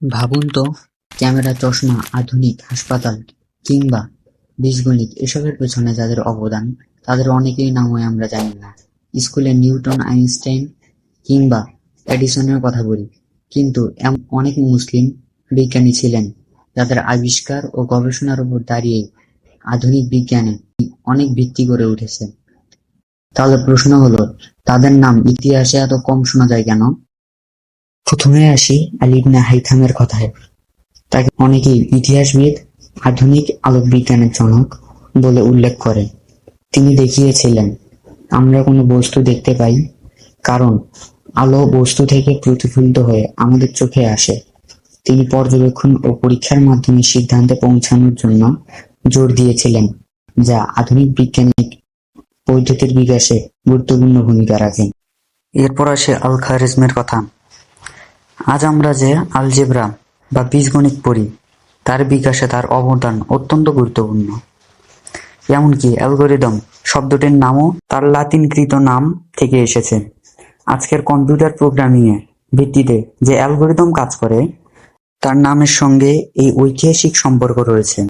ভাবুন তো, ক্যামেরা, চশমা, আধুনিক হাসপাতাল কিংবা বীজগণিত এসবের পেছনে যাদের অবদান, তাদের অনেকেই নামই আমরা জানি না। স্কুলে নিউটন, আইনস্টাইন কিংবা এডিসনের কথা বলি, কিন্তু এমন অনেক মুসলিম বিজ্ঞানী ছিলেন যাদের আবিষ্কার ও গবেষণার উপর দাঁড়িয়ে আধুনিক বিজ্ঞানে অনেক ভিত্তি গড়ে উঠেছে। তাহলে প্রশ্ন হলো, তাদের নাম ইতিহাসে এত কম শোনা যায় কেন? প্রথমে আসি আলী ইবনে হাইথামের কথায়। তাকে অনেকেই ইতিহাসবিদ আধুনিক আলোকবিজ্ঞানের জনক বলে উল্লেখ করে। তিনি দেখিয়েছিলেন আমরা কোনো বস্তু দেখতে পাই কারণ আলো বস্তু থেকে প্রতিফলিত হয়ে আমাদের চোখে আসে। তিনি পর্যবেক্ষণ ও পরীক্ষার মাধ্যমে সিদ্ধান্তে পৌঁছানোর জন্য জোর দিয়েছিলেন, যা আধুনিক বৈজ্ঞানিক পদ্ধতির বিকাশে গুরুত্বপূর্ণ ভূমিকা রাখে। এরপর আসে আল-খারিজমির কথা। আজ আমরা যে আলজেব্রা বা বীজগণিত পড়ি, তার বিকাশে তার অবদান অত্যন্ত গুরুত্বপূর্ণ। এমনকি অ্যালগরিদম শব্দটির নামও তার লাতিনকৃত নাম থেকে এসেছে। আজকের কম্পিউটার প্রোগ্রামিংয়ের ভিত্তিতে যে অ্যালগরিদম কাজ করে, তার নামের সঙ্গে এই ঐতিহাসিক সম্পর্ক রয়েছে।